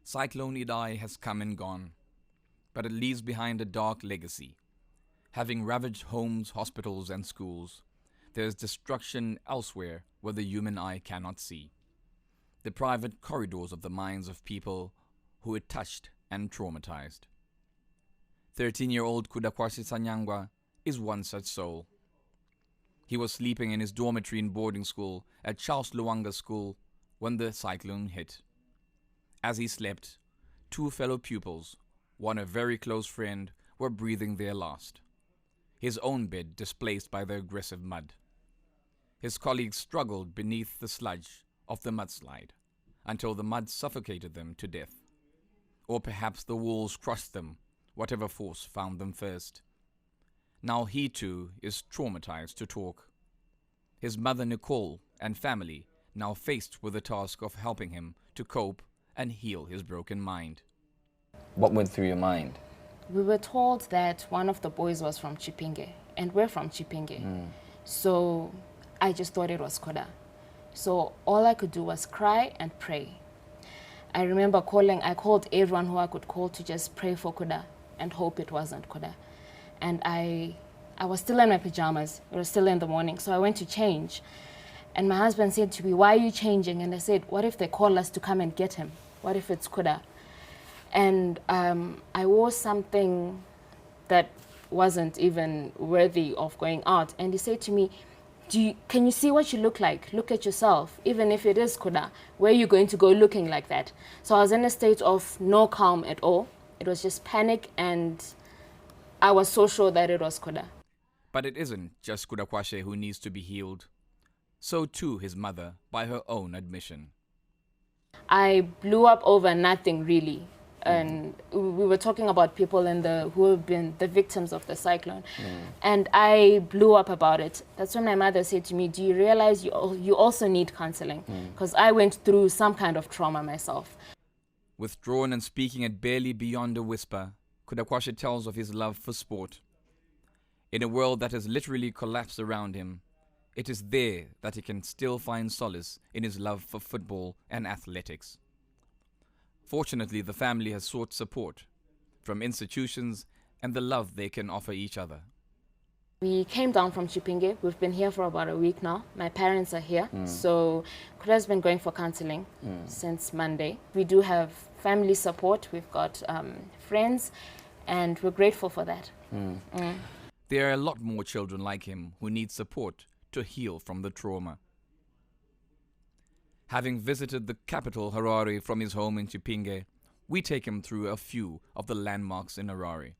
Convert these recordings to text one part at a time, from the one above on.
Cyclone Idai has come and gone, but it leaves behind a dark legacy. Having ravaged homes, hospitals and schools, there is destruction elsewhere where the human eye cannot see. The private corridors of the minds of people who it touched and traumatized. 13-year-old Kudakwasi Sanyangwa is one such soul. He was sleeping in his dormitory in boarding school at Charles Luanga School when the cyclone hit. As he slept, two fellow pupils, one a very close friend, were breathing their last. His own bed displaced by the aggressive mud. His colleagues struggled beneath the sludge of the mudslide until the mud suffocated them to death. Or perhaps the walls crushed them, whatever force found them first. Now he too is traumatized to talk. His mother Nicole and family now faced with the task of helping him to cope and heal his broken mind. What went through your mind? We were told that one of the boys was from Chipinge, and we're from Chipinge. So I just thought it was Koda. So all I could do was cry and pray. I remember I called everyone who I could call to just pray for Koda and hope it wasn't Koda. And I was still in my pajamas. It was still in the morning, so I went to change. And my husband said to me, "Why are you changing?" And I said, "What if they call us to come and get him? What if it's Koda?" And I wore something that wasn't even worthy of going out. And he said to me, can you see what you look like? Look at yourself. Even if it is Koda, where are you going to go looking like that? So I was in a state of no calm at all. It was just panic, and I was so sure that it was Koda. But it isn't just Kudakwashe who needs to be healed. So too his mother, by her own admission. I blew up over nothing, really. And we were talking about people who have been the victims of the cyclone. And I blew up about it. That's when my mother said to me, "Do you realize you also need counseling?" Because I went through some kind of trauma myself. Withdrawn and speaking at barely beyond a whisper, Kudakwashe tells of his love for sport. In a world that has literally collapsed around him, it is there that he can still find solace in his love for football and athletics. Fortunately, the family has sought support from institutions and the love they can offer each other. We came down from Chipinge. We've been here for about a week now. My parents are here. So Kuda's been going for counseling since Monday. We do have family support. We've got friends, and we're grateful for that. There are a lot more children like him who need support to heal from the trauma. Having visited the capital, Harare, from his home in Chipinge, we take him through a few of the landmarks in Harare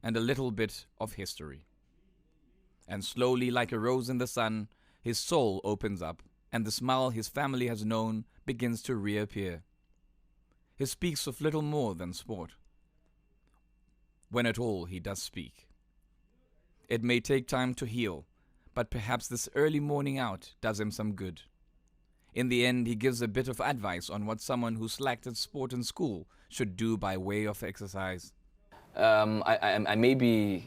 and a little bit of history. And slowly, like a rose in the sun, his soul opens up and the smile his family has known begins to reappear. He speaks of little more than sport, when at all he does speak. It may take time to heal, but perhaps this early morning out does him some good. In the end, he gives a bit of advice on what someone who slacked at sport in school should do by way of exercise. I may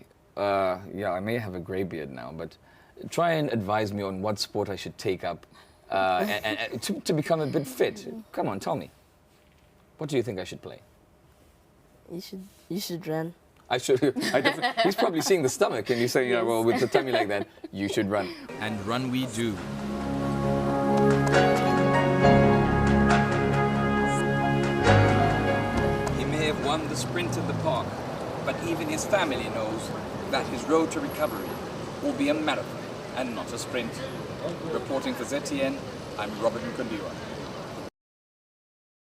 have a grey beard now, but try and advise me on what sport I should take up and to become a bit fit. Come on, tell me. What do you think I should play? You should run. I should. He's probably seeing the stomach, and you say, "Yeah, well, with the tummy like that, you should run." And run we do. He may have won the sprint at the park, but even his family knows that his road to recovery will be a marathon and not a sprint. Reporting for ZTN, I'm Robert Mukondiwa.